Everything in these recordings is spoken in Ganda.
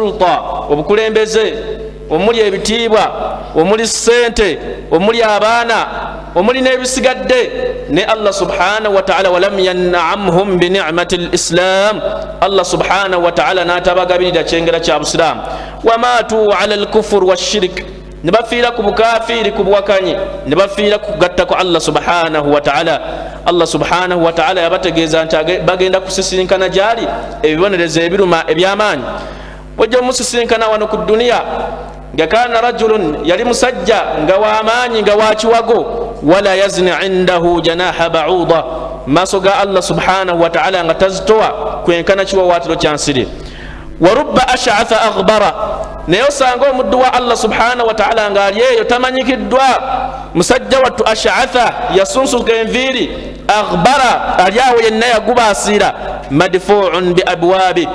sulta obukulembeze omuli ebitiibwa omuli ssente omuli abaana omuli n'ebisigadde ne Allah subhanahu wa ta'ala walam yan'amhum bi ni'mati al-islam Allah subhanahu wa ta'ala natabagabirira kyengera kya busiramu wamatu ala al-kufr wash-shirk nibafiira ku bukafiri ku bwakanyi nibafiira kugatta ku Allah subhanahu wa ta'ala Allah subhanahu wa ta'ala yabategeeza nti bagenda kusisinkana gyali ebibonerezo ebiruma ebyamaanyi wajja musisinkana wano ku dunia nga kana rajulun yali musajja nga wamaanyi nga wakiwago wala yazni indahu janaha ba'uda maso ga Allah subhanahu wa ta'ala nga tazitowa kwenkana kiwawaatiro kyansiri warubba ash'atha aghbara naye osanga omuddu wa Allah subhanahu wa ta'ala nga ali eyo tamanyikiddwa musajja wattu ash'atha yasunsuka enviiri aghbara ali awo yenna yagubaasiira madfu'un bi abwabi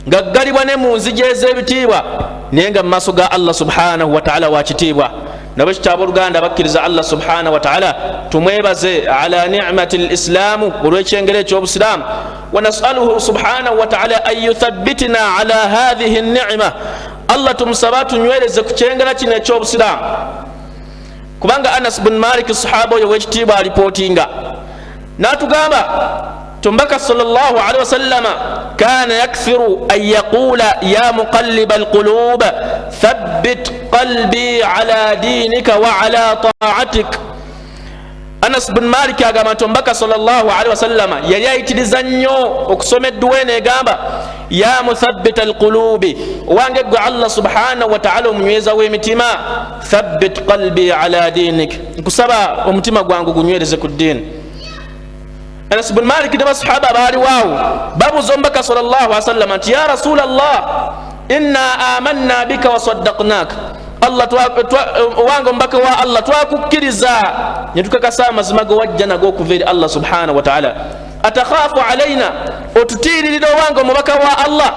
gaggalibwa ne mu nzigi ez'ebitiibwa naye nga mu maaso ga Allah subhanahu wa ta'ala wakitiibwa nabo kitabo Luganda bakkiriza Allah subhanahu wa ta'ala tumwebaze ala ni'mati al-islamu olw'ekyengero eky'obusiraamu wa nas'aluhu subhanahu wa ta'ala an yuthabbitina ala hadhihi an-ni'ma Allah tumusaba tunywereze ku kyengera kino eky'obusiraamu kubanga Anas bin Malik sahaba oyo w'ekitiibwa alipootinga n'atugamba tumbaka sallallahu alaihi wasallama kana yakthiru an yaqula ya muqallib alqulub thabbit qalbi ala dinika wa ala ta'atik Anas bin Malik agamba tumbaka sallallahu alaihi wasallama yali ayitiriza nnyo okusoma edduwa negamba ya muthabbit alqulubi wange gwe Allah subhanahu wa ta'ala omunyweza w'emitima thabbit qalbi ala dinik nkusaba omutima gwangu gunywereze ku ddiini Anas bin Malik ne basahaba bali waawo babuza omubaka sallallahu alaihi wasallam nti ya rasulallah inna amanna bika wa saddaqnaka Allah wange omubaka wa Allah twakukkiriza ne tukakasa amazima go wajja nago okuva eri Allah subhanahu wa ta'ala atakhafu alaina otutiiririra owange omubaka wa Allah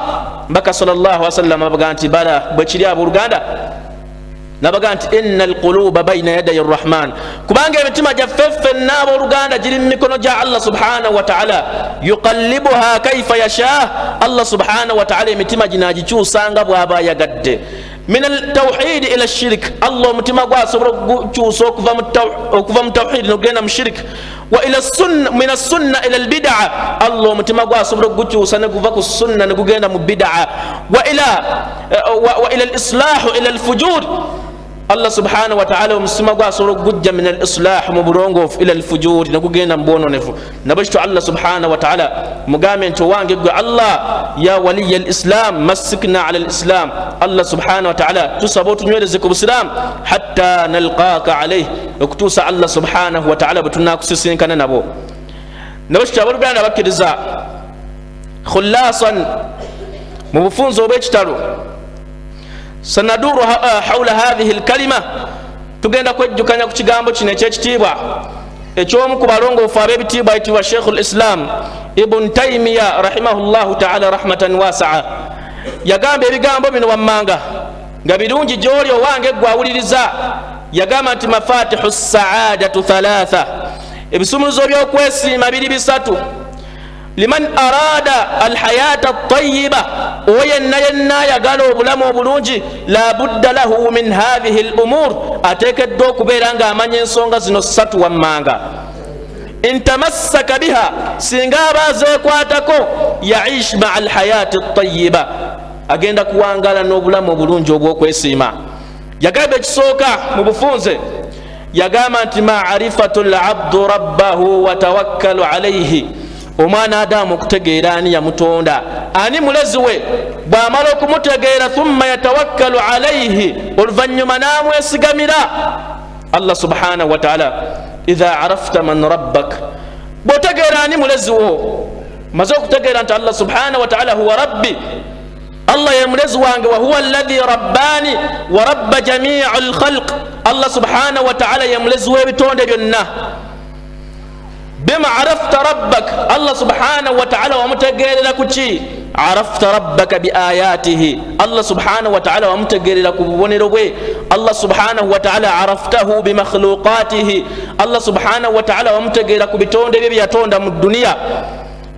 mbaka sallallahu alaihi wasallam abaga nti bala bwe kiri abooluganda nabaga nti innal quluba bayna yaday arrahman kubanga emitima gyaffe n'abooluganda giri mu mikono gya Allah subhanahu wa ta'ala yuqallibuha kaifa yasha Allah subhanahu wa ta'ala emitima ginagikyusanga bw'aba yagadde min altawhid ila alshirk Allah omutima gwasobola okukyusa okuva mu tawhid n'okugenda mu shirk wa ila sunna min as-sunna ila al-bid'a Allah omutima gwasobola okukyusa ne guva ku sunna ne gugenda mu bid'a wa ila al-islah ila al-fujur Allah subhanahu wa ta'ala omutima gwasobola okugujja min al-islah mu bulongoofu ila al-fujur ne gugenda mu bwononefu nabakito Allah subhanahu wa ta'ala mugambe nti owange gwe Allah ya waliya al-islam massikna ala al-islam Allah subhanahu wa ta'ala tusaba otunywereze ku busiramu hatta nalqaaka alayhi okutuusa Allah subhanahu wa ta'ala bwe tunakusisinkana nabo nabakito abooluganda bakkiriza khulasan mu bufunzo obw'ekitalo sanaduru hawla hadhihi alkalima tugenda kwejjukanya ku kigambo kino ekyekitiibwa ekyomu ku balongoofu ab'ebitiibwa ayitibwa Sheikh al-Islam Ibn Taymiyyah rahimahullahu ta'ala rahmatan wasi'a yagamba ebigambo bino wammanga nga birungi gy'oli owange gwe awuliriza yagamba nti mafatihu saadatu thalatha ebisumuluzo by'okwesiima biri bisatu liman arada alhayata at-tayyiba oyenna yenna yagala obulamu obulungi la budda lahu min hadhihi al-umur ateekeddwa okubeera nga amanya ensonga zino ssatu wammanga intamassaka biha singa abazeekwatako yaish maa alhayati at-tayyiba agenda kuwangala n'obulamu obulungi obw'okwesiima yagamba ekisooka mu bufunze yagamba nti ma'rifatu al-abdu rabbahu wa tawakkalu alayhi omwana adamu okutegeera ani yamutonda ani mulezi we bw'amala okumutegeera thumma yatawakkalu alayhi oluvannyuma n'amwesigamira Allah subhanahu wa ta'ala idha arafta man rabbak bw'otegeera ani mulezi wo maze okutegeera nti Allah subhanahu wa ta'ala huwa rabbi Allah ye mulezi wange wa huwa alladhi rabbani wa rabba jami'a al-khalq Allah subhanahu wa ta'ala ye mulezi w'ebitonde byonna بما عرفت ربك الله سبحانه وتعالى ومتقير لك شيء عرفت ربك بآياته الله سبحانه وتعالى ومتقير لك بونيروي الله سبحانه وتعالى عرفته بمخلوقاته الله سبحانه وتعالى ومتقير لك بتون دبي يتون دم الدنيا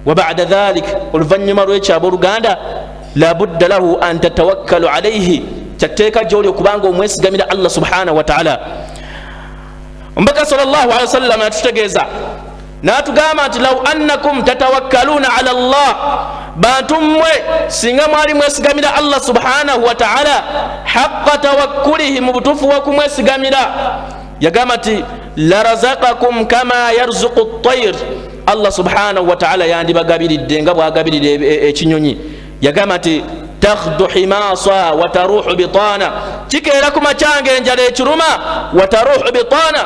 وبعد ذلك الفن مرويتش أبو رغاندا la budda lahu an tatawakkalu alayhi kyateeka gy'oli okubanga omwesigamira Allah subhanahu wa ta'ala. Omubaka sallallahu alaihi wasallam yatutegeeza n'atugamba nti law annakum tatawakkaluna ala Allah, bantu mmwe singa mwali mwesigamira Allah subhanahu wa ta'ala haqqa tawakkulihi, mu butuufu bw'okumwesigamira, yagamba nti la razaqakum kama yarzuqu at-tayr, Allah subhanahu wa ta'ala yandibagabiridde nga bwagabirira ekinyonyi. Yagamba nti takhdu himasa wa taruhu bitana, kikeera ku makyanga enjala ekiruma, wa taruhu bitana,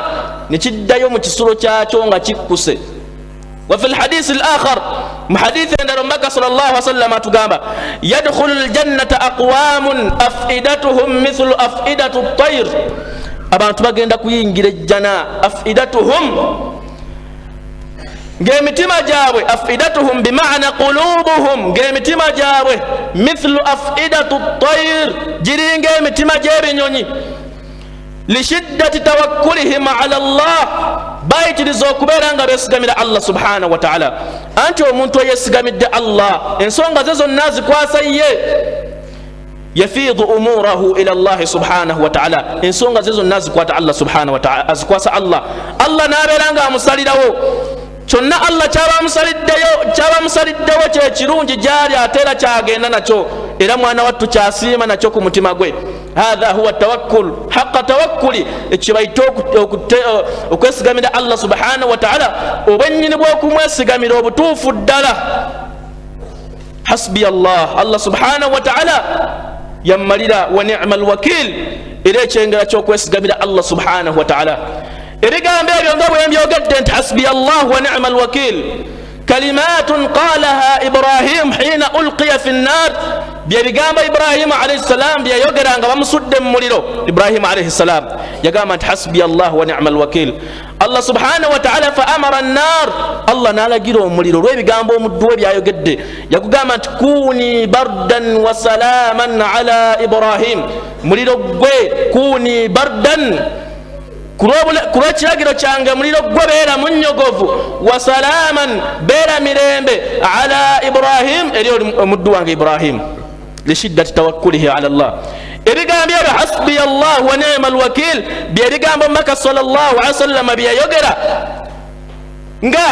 nekiddayo mu kisulo kyakyo nga kikkuse. Wa fi alhadith alakhar, mu hadith endala Mubaka sallallahu alaihi wasallam atugamba yadkhulu aljannata aqwamun afidatuhum mithlu afidatu at-tayr, abantu bagenda kuyingira ejjana afidatuhum ng'emitima gyabwe, afidatuhum bimaana qulubuhum, ng'emitima gyabwe mithlu afidatu at-tayr, giringa emitima gy'ebinyonyi, lishiddati tawakkulihim ala Allah, bayitiriza okubeera nga beesigamira Allah subhanahu wa ta'ala. Anti omuntu eyesigamidde Allah ensonga ze zonna zikwasa ye, yafiidu umurahu ila Allah subhanahu wa ta'ala, ensonga ze zonna zikwata Allah subhanahu wa ta'ala, azikwasa Allah. Allah n'abeera nga amusalirawo kyonna Allah kyabamusaliddewo kyekirungi gyali ate era kyagenda nakyo, era mwana wattu kyasiima nakyo ku mutima gwe. Hatha huwa tawakkul haqqa tawakkuli, ekyo bayita okwesigamira Allah subhanahu wa ta'ala obwennyini bw'okumwesigamira obutuufu ddala. Hasbi Allah, Allah subhanahu wa ta'ala yammalira, wa ni'mal wakil, era ekyengera ky'okwesigamira Allah subhanahu wa ta'ala. Ebigambo ebyo nga bwe mbyogedde nti hasbi Allah wa ni'mal wakil, kalimatun qalaha Ibrahim hina ulqiya fi an-nar, bye bigambo Ibrahim alayhi salam bye yayogeranga bamusudde mu muliro. Ibrahim alayhi salam yagamba nti hasbi Allah wa ni'mal wakil. Allah subhanahu wa ta'ala fa amara an-nar, Allah n'alagira omuliro olw'ebigambo omuddu we byayogedde, yakugamba nti kuni bardan wa salaman ala Ibrahim, muliro gwe kuni bardan, kulw'ekiragiro kyange muliro gwe beera munyogovu, wa salaman beera mirembe, ala Ibrahim eri omuddu wange Ibrahim, lishiddati tawakkulihi ala Allah. Ebigambo ebyo hasbi Allah wa ni'mal wakil bye bigambo Mubaka sallallahu alaihi wasallam bye yayogera nga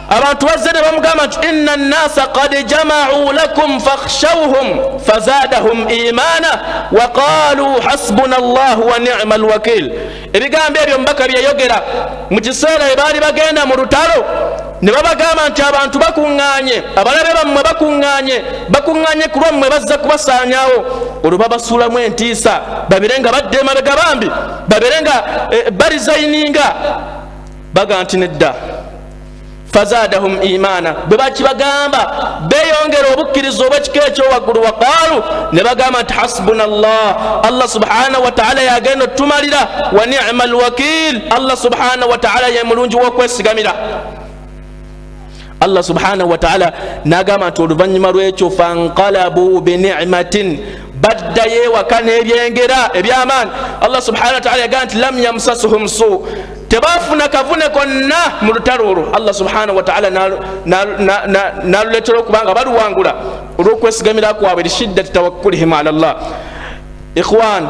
abantu bazze ne bamugamba nti inna an-nasa qad jama'u lakum fakhshawhum fazadahum imana wa qalu hasbuna Allah wa ni'mal wakil. Ebigambo ebyo Mubaka bye yayogera mu kiseera baali bagenda mu lutalo, ne babagamba nti abantu bakuŋŋaanye, abalabe bammwe bakuŋŋaanye ku lwammwe bazza kubasaanyaawo, olwo babasuulamu entiisa, babeere nga badda emabega bambi, babeere nga barizayininga, baga nti nedda. Fazadahum imana, bwe bakibagamba beeyongera obukkiriza obw'ekika ekyowaggulu, wa qaalu, ne bagamba nti hasbuna Allah, Allah subhanahu wa ta'ala yagenda otumalira, wa ni'mal wakil, Allah subhanahu wa ta'ala ye mulungi w'okwesigamira. Allah subhanahu wa ta'ala n'agamba nti oluvannyuma lw'ekyo fanqalabu bi ni'matin, baddayo ewaka n'ebyengera eby'amaanyi. Allah subhanahu wa ta'ala yagamba nti lam yamsasuhum su, tebaafuna kavune konna mu lutalo olwo. Allah subhanahu wa ta'ala n'aluleetera okubanga baluwangula olw'okwesigamira kwabwe, lishiddati tawakkulihim ala Allah. Ikhwan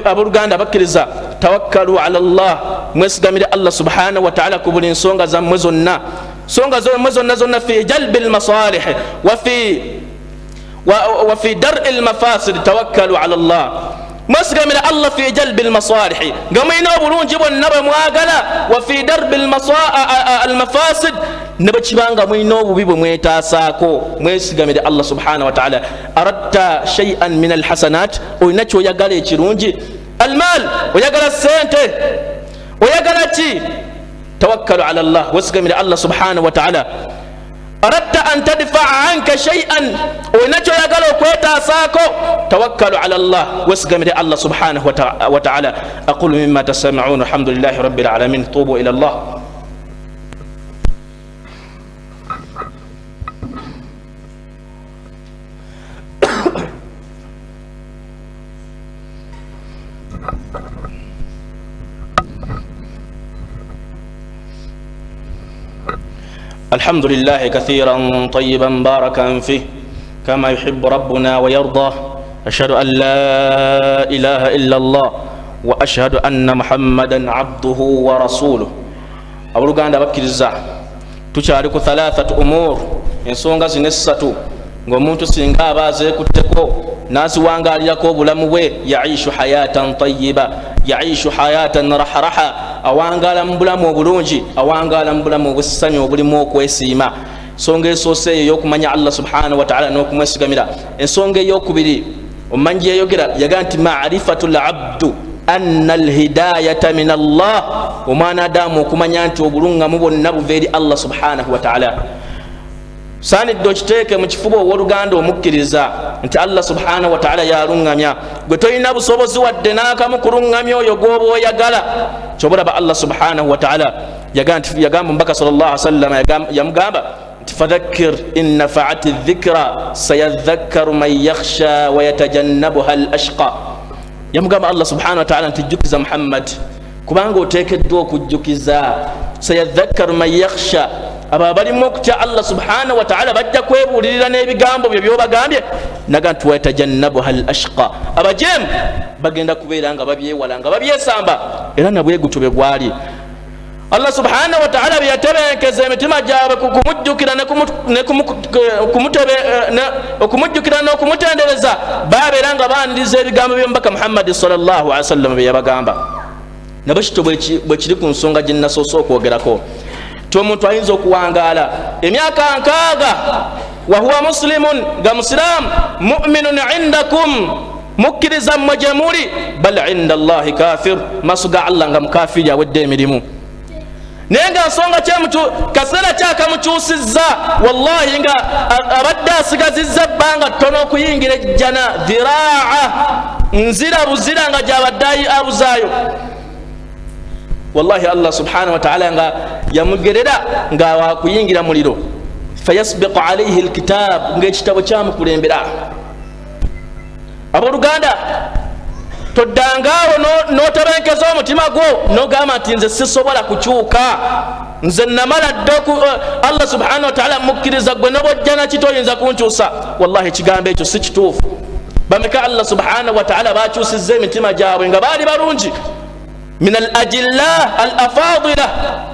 abooluganda abakkiriza, tawakkalu ala Allah, mwesigamire Allah subhanahu wa ta'ala ku buli nsonga zammwe zonna, songa zammwe zonna fi jalbil masalih wa fi dar'il mafasid, tawakkalu ala Allah, mwesigamira Allah fi jalbil masalih nga mulina obulungi bwonna bwe mwagala, wa fi darbil mafasid, ne bwe kibanga mulina obubi bwe mwetaasaako, mwesigamire Allah subhanahu wa ta'ala. Aradta shay'an min alhasanat, olina kyoyagala ekirungi, almal, oyagala sente, oyagala ki, tawakkalu ala Allah, wesigamire Allah subhanahu wa ta'ala. Aradta an tadfa'a anka shay'an, olina kyoyagala okwetaasaako, tawakkalu ala Allah, wesigamire Allah subhanahu wa ta'ala. Aqulu mimma tasma'un, alhamdulillahi rabbil alamin, tubu ila Allah. الحمد لله كثيرا طيبا باركا فيه كما يحب ربنا ويرضى أشهد أن لا إله إلا الله وأشهد أن محمدا عبده ورسوله أبلغان بكرزا تشارك ثلاثة أمور ensonga zino essatu ng'omuntu singa aba azeekutteko n'aziwangaalirako obulamu bwe yaishu hayatan tayyiba yaishu hayatan raharaha awangaala mu bulamu obulungi awangaala mu bulamu obwessanyu obulimu okwesiima ensonga esoose eyo ey'okumanya Allah subhanahu wa ta'ala n'okumwesigamira ensonga ey'okubiri omumanyi yayogera yagaa nti ma'rifatul abdu anna alhidayata min Allah omwana adamu okumanya nti obulungamu bwonna buva eri Allah subhanahu wa ta'ala saanidde okiteeke mu kifuba ow'oluganda omukkiriza nti Allah subhanahu wa ta'ala yalungamya gwe tolina busobozi wadde n'akamu kulungamya oyo gw'oba oyagala kyobalaba Allah subhanahu wa ta'ala yagamba omubaka sallallahu alaihi wasallam yamugamba nti fadhakkir in nafa'ati dhikra sayadhakkaru man yakhsha wa yatajannabuha al ashqa yamugamba Allah subhanahu wa ta'ala nti jjukiza Muhammad kubanga oteekeddwa okujjukiza sayadhakkaru man yakhsha abo abalimu okutya Allah subhanahu wa ta'ala bajja kwebuulirira n'ebigambo byo byobagambye naga nti wayatajannabuha al ashqa abajeemu bagenda kubeera nga babyewala nga babyesamba era nabwegutu bwe gwali Allah subhanahu wa ta'ala byeyatebenkeza emitima gyabwe kumujjukira okumujjukira n'okumutendereza babeera nga bandiriza ebigambo by'omubaka Muhammad sallallahu alaihi wasallam bye yabagamba nabo kito bwe kiri ku nsonga gye nasoose okwogerako ti omuntu ayinza okuwangaala emyaka 60 wahuwa muslimun nga musiraamu mu'minun indakum mukkiriza mmwe gye muli bal inda Allahi kafir maaso ga Allah nga mukafiri awedde emirimu naye nga nsonga kaseera kyakamukyusizza wallahi nga abadde asigazizza ebbanga ttono okuyingira ejjana dhiraa nzira buzira nga gyabadde abuzaayo wallahi Allah subhanahu wa ta'ala nga yamugerera nga wakuyingira muliro fayasbiqu alayhi alkitab ng'ekitabo kyamukulembera abooluganda toddangaawo n'otebenkeza omutima gwo n'ogamba nti nze sisobola kukyuka nze namala dde Allah subhanahu wa ta'ala mukkiriza gwe n'obojja nakitoyinza kunkyusa wallahi ekigambo ekyo si kituufu bameka Allah subhanahu wa ta'ala bakyusizza emitima gyabwe nga baali balungi min al-ajillah al-afadila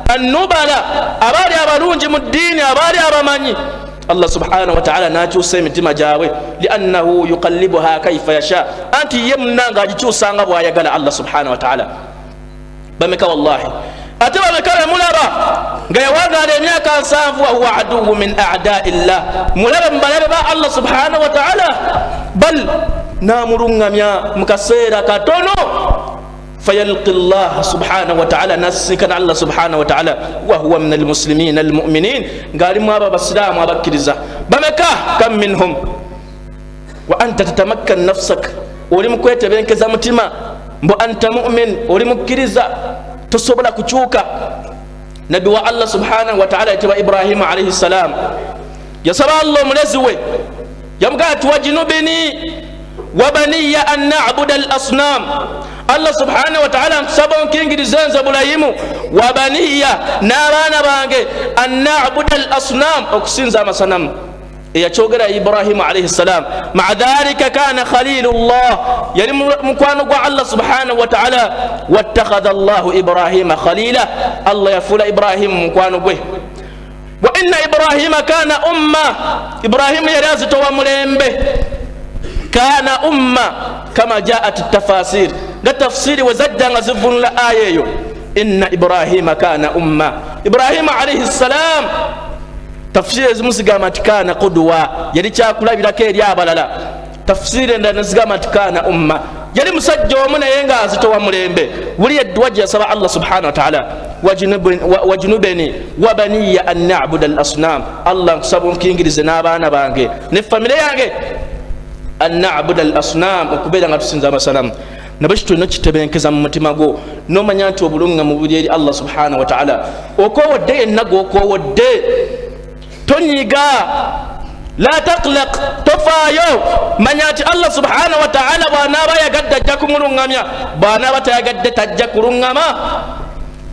an-nubala abali abalungi mu ddiini abali abamanyi Allah subhanahu wa ta'ala nakyusa emitima gyabwe liannahu yuqallibuha kaifa yasha anti ye munanga agikyusanga bwayagala Allah subhanahu wa ta'ala bameka wallahi ate bameka bemulaba nga yawangaala emyaka 7 wa huwa aduwwu min a'da'illah mulabe mubalabe ba Allah subhanahu wa ta'ala bal namulungamya mu kaseera katono فيلقي الله سبحانه وتعالى نسكن الله سبحانه وتعالى وهو من المسلمين المؤمنين قال ما بابا السلام وبكرزة بمكة كم منهم وأنت تتمكن نفسك ولمكويت بينك زمتما وأنت مؤمن ولمكرزة تصبر كتشوكا نبي الله سبحانه وتعالى يتبع إبراهيم عليه السلام يسرى الله منزوي يبقى وجنبني وبني أن نعبد الأصنام Allah subhanahu wa ta'ala nsaba onkingiriza nze bulayimu wa baniya n'abaana bange an na'buda al asnam okusinza amasanamu eyakyogera Ibrahimu alayhi salam maa dhalika kana khalilullah yali mukwano gwa Allah subhanahu wa ta'ala wattakhadha Allahu Ibrahima khalila Allah yafuula Ibrahimu mukwano gwe wa inna Ibrahima kana umma Ibrahimu yali azitowa mulembe kana umma kama jaat at-tafasir ga tafsiri wazadda nga zivunula aya eyo inna Ibrahima kana umma Ibrahima alayhi salam tafsiri ezimu zigamba nti kana qudwa yali kyakulabirako eri abalala tafsiri endala zigamba nti kana umma yali musajja omu naye nga azitowa mulembe buli edduwa gye yasaba Allah subhanahu wa ta'ala wajunubeni wabaniya an na'buda al asnam Allah nkusaba onkingirize n'abaana bange ne famire yange an na'buda al asnam okubeera nga tusinza amasanamu nabaki tulina kitebenkeza mu mutima gwo n'omanya nti obulungamu buli eri Allah subhanahu wa ta'ala okowodde yenna gw'okowodde tonyiga la taqlaq tofaayo manya nti Allah subhanahu wa ta'ala bw'anaaba yagadde ajja kumulungamya bw'anaaba tayagadde tajja kulungama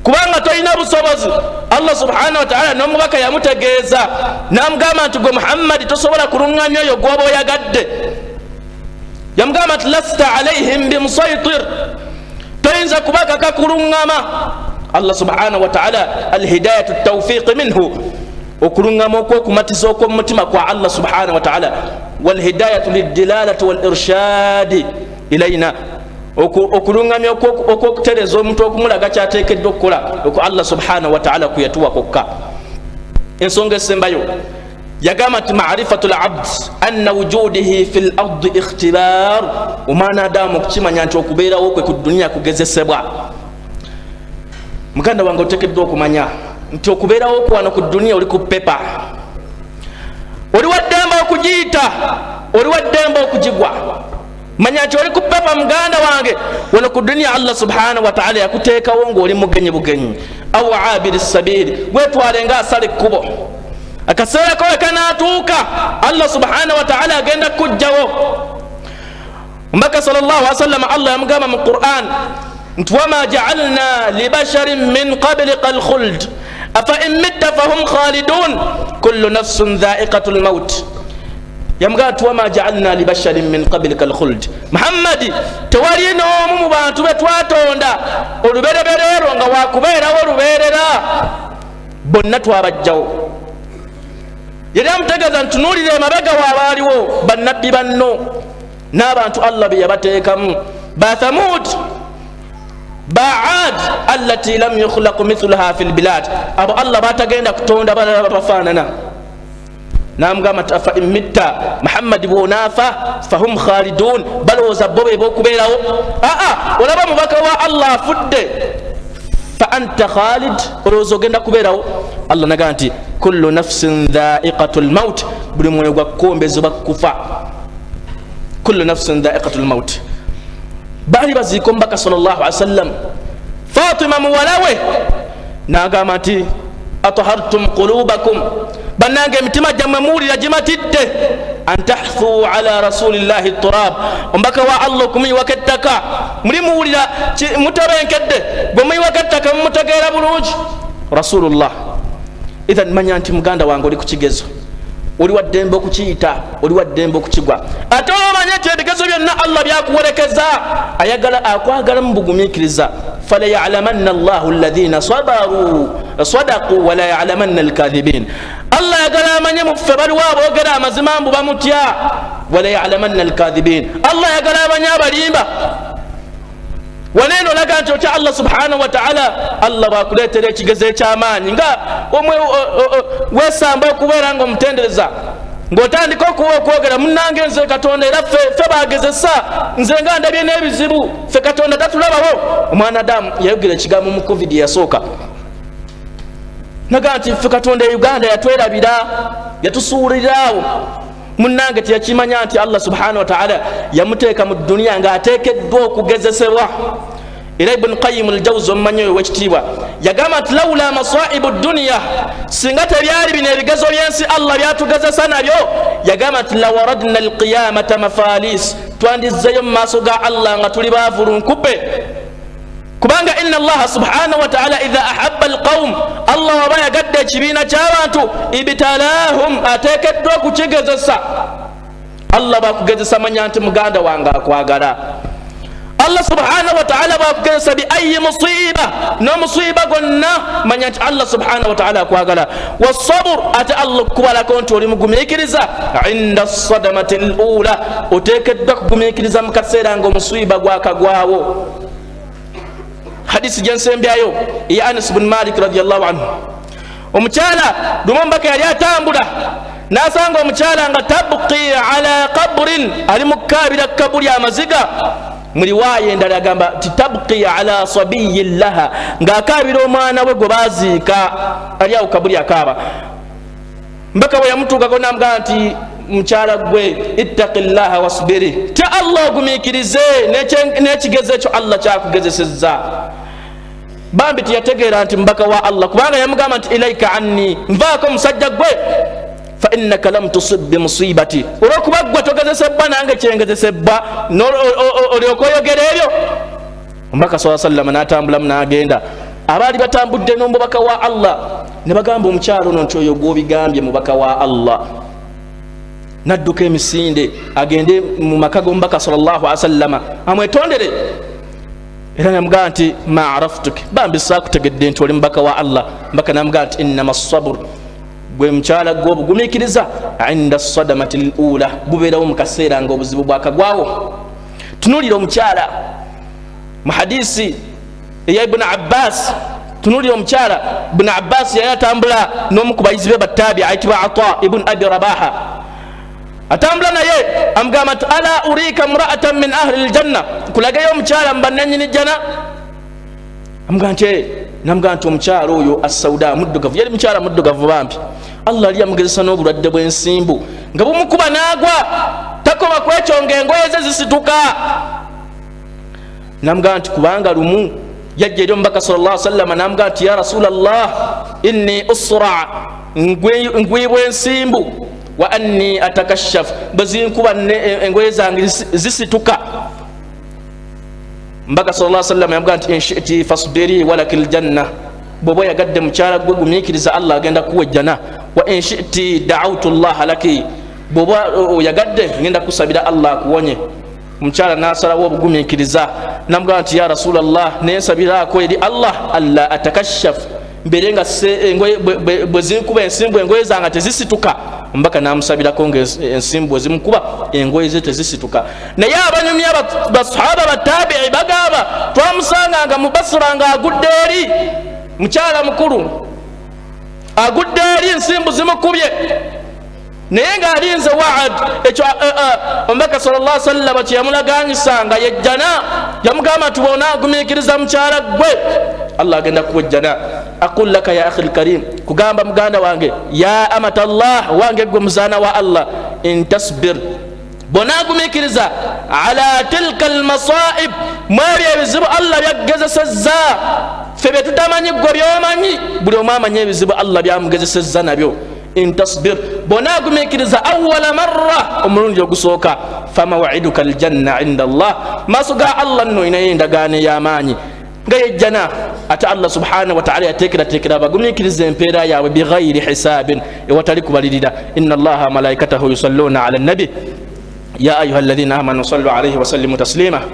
kubanga toyina busobozi. Allah subhanahu wa ta'ala n'omubaka yamutegeeza n'amugamba nti gwe Muhammad tosobola kulungamya oyo gwoba oyagadde. Yamugamba nti lasta alaihim bimusaitir, toyinza kubakaka kulungama. Allah subhanahu wa ta'ala alhidayatu tawfiq minhu, okulungama okwokumatiza okw'omutima kwa Allah subhanahu wa ta'ala, walhidayatu lidilalati walirshadi ilaina, okulungamya okwokutereza omuntu okumulaga kyateekeddwa okukola okwo Allah subhanahu wa ta'ala kuyatuwa kokka. Ensonga esembayo yagamba nti ma'rifatu al-abd anna wujudihi fil ardi ikhtibar, omwana adamu okukimanya nti okubeerawo kwe ku dunia kugezesebwa. Muganda wange oteekeddwa okumanya nti okubeerawo kwo wano ku dunia oli ku pepa, oli waddemba okugiyita, oli waddemba okugigwa. Manya nti oli ku pepa muganda wange wano ku dunia. Allah subhanahu wa ta'ala yakuteekawo ng'oli mugenyi bugenyi aw abiri sabiri, wetwale nga asala ekkubo. Akaseera ko kanaatuuka Allah subhanahu wa ta'ala agenda kujjawo. Mbaka sallallahu alaihi wasallam Allah yamugamba mu Qur'an nti wama ja'alna li basharin min qablika al-khuld afa in mitta fahum khalidun kullu nafsin dha'iqatul maut. Yamugamba nti wama ja'alna li basharin min qablika al-khuld, Muhammadi tewali n'omu mu bantu be twatonda olubereberero nga wakubeerawo olubeerera, bonna twabajjawo. Yali amutegeeza nti tunuulire emabega waabaaliwo bannabbi banno n'abantu Allah be yabateekamu, ba Thamud, ba Aad allati lam yukhlaq mithluha fil bilad, abo Allah batagenda kutonda balala bafaanana. N'amugamba nti afa in mitta, Muhammad bw'onaafa fahum khalidun, balowooza bo be b'okubeerawo. Olaba mubaka wa Allah afudde, fa anta khalid, olowooza ogenda kubeerawo. Allah nagamba nti kullu nafsin dha'iqatul maut, buli mwoyo gwa kukombezebwa kufa. Kullu nafsin dha'iqatul maut. Baali baziika omubaka sallallahu alaihi wasallam, Fatima muwalawe n'agamba nti atahartum qulubakum, bannange emitima gyammwe muwulira gimatidde, an tahthu ala rasulillahi turab, omubaka wa Allah okumuyiwako ettaka muli muwulira mutabenkedde, bwe muyiwako ettaka mumutegeera bulungi rasulullah. Idhan manya nti muganda wange oli ku kigezo, oli waddembe okukiyita, oli waddembe okukigwa. Ate omanye nti ebigezo byonna Allah byakuwerekeza, ayagala akwagala mu bugumiikiriza. Fala ya'lamanna Allahu alladhina sadaqu wala ya'lamanna al-kadhibin. Allah yagala amanye muffe baliwo aboogera amazima mbu bamutya, wala ya'lamanna al-kadhibin. Allah yagala amanye abalimba. Waneno laga nti otya Allah subhanahu wa ta'ala, Allah bwakuleetera ekigezo eky'amaanyi nga omwe wesamba okubeera nga omutendereza, ng'otandika okwogera munnange nze Katonda era ffe baagezesa, nze nga ndabye n'ebizibu, ffe Katonda tatulabawo. Omwana Adamu yayogera ekigambo mu covid yasooka, naga nti ffe Katonda e Uganda yatwerabira, yatusuuliraawo. Munnange teyakimanya nti Allah subhanahu wa ta'ala yamuteeka mu dunia ng'ateekeddwa okugezesebwa. Era Ibn Qayyim al-Jawzi omumanyi oyo w'ekitiibwa yagamba nti lawula masaibu dunya, singa tebyali bino ebigezo by'ensi Allah byatugezesa nabyo, yagamba nti lawaradna alqiyamata mafalis, twandizzeyo mu maaso ga Allah nga tuli baavulunkupe. Kubanga inna Allah subhanahu wa ta'ala idha ahabba alqawm, Allah waba yagadde ekibiina ky'abantu, ibtalahum, ateekeddwa okukigezesa. Allah bakugezesa manya nti muganda wange akwagala. Allah subhanahu wa ta'ala bakugezesa bi ayi musiba, no musiba gonna manya nti Allah subhanahu wa ta'ala akwagala. Wasabr, ate Allah kubalako nti oli mugumiikiriza inda sadamati al-ula, oteekeddwa kugumiikiriza mu kaseera nga omusiba gwakagwawo. Hadisi jensembyayo ya Anas bin Malik radiyallahu anhu, omukyala lumambaka yali atambula n'asanga omukyala nga tabqi ala qabrin, ali mukabira kabuli amaziga. Mu riwaya endala agamba ti tabqi ala sabiyin laha, ng'akabira omwana we gwe baziika ali awo kabuli akaaba. Mbaka bwe yamutuukako n'amugamba nti mukyala gwe ittaqillaha wasbiri, tya Allah ogumiikirize n'ekigezo ekyo Allah kyakugezesezza. Bambi tiyategeera nti mbaka wa Allah, kubanga yamugamba nti ilaika anni, nvaako musajja gwe, fa innaka lam tusib bimusibati, olwokuba gwe togezesebwa nange kyengezesebwa, olyoka oyogera ebyo. Omubaka sallallahu alaihi wasallam n'atambulamu n'agenda abaali batambudde n'omubaka wa Allah ne bagamba omukyalo ono nti oyo gw'obigambye mubaka wa Allah, nadduka emisinde agende mu maka g'omubaka sallallahu alaihi wasallam amwetondere. Era namugamba nti ma araftuk, bambi saakutegedde nti oli mubaka wa Allah. Mubaka namugamba nti innama sabr, gwe mukyala gw'obugumiikiriza inda sadamati l-ula, bubeerawo mu kaseera nga obuzibu bwakagwawo. Tunuulira omukyala mu hadisi eya Ibn Abbas, tunuulira omukyala Ibn Abbas yali atambula n'omu ku bayizi be battaabi ayitibwa Ata ibn Abi Rabaha, atambula naye amugamba nti ala urika mraatan min ahli ljanna, kulagayo omukyala mubannanyini jjana. Amugamba nti omukyala oyo asauda muddugavu, yali mukyala muddugavu bambi, Allah yali amugezesa n'obulwadde bw'ensimbu nga bumukuba n'agwa, takoma kwekyo ng'engoye ze zisituka. Namugamba nti kubanga lumu yajja eri omubaka sallallahu alaihi wasallam namugamba nti ya Rasulallah inni usra, ngwibwa ensimbu, wa anni atakashaf, bwezinkuba engoye zange zisituka. Mbaka sallallahu alaihi wasallam yamugamba nti inshiti fasbiri walakil janna, bwoba yagadde mukyala gwe gumiikiriza Allah agenda kuwa ejjana. Wa inshiti da'awtu Allah laki, bwoba yagadde ngenda kusabira Allah akuwonye. Omukyala nasalawo obugumiikiriza namugamba nti ya Rasulallah nensabirako eri Allah alla atakashaf, mbere nga bwezinkuba ensimbu engoye zange tezisituka. Mbaka namusabirako nga ensimbu ezimukuba engoye ze tezisituka. Naye abanyumya basahaba batabi'i bagamba twamusanganga mu Basra nga agudde eri, mukyala mukulu agudde eri, ensimbu zimukubye naye ng'alinze wa'ad. Ekyo omubaka sallallahu alaihi wasallam kye yamulaganyisanga yejjana, yamugamba nti bw'onaagumiikiriza mukyala gwe Allah agenda kuwa ejjana. Aqul laka ya akhi alkarim, kugamba muganda wange ya amata Allah, wange gwe muzaana wa Allah, in tasbir, bw'onaagumiikiriza ala tilka almasaib, mwebyo ebizibu Allah byagezesezza ffe bye tutamanyi gwe by'omanyi, buli omu amanyi ebizibu Allah byamugezesezza nabyo. In tasbir, bw'onaagumiikiriza awwala marra, omulundi ogusooka, famaw'iduka aljanna inda Allah, maaso ga Allah nno inayo endagaano ey'amaanyi nga yejjana. Ate Allah subhanahu wa ta'ala yateekerateekera abagumiikiriza empeera yaabwe bighayri hisaabin, ewatali kubalirira. Inna Allaha malaikatahu yusalluna ala nabi ya ayuha alladhina amanu sallu alayhi wa sallimu taslima.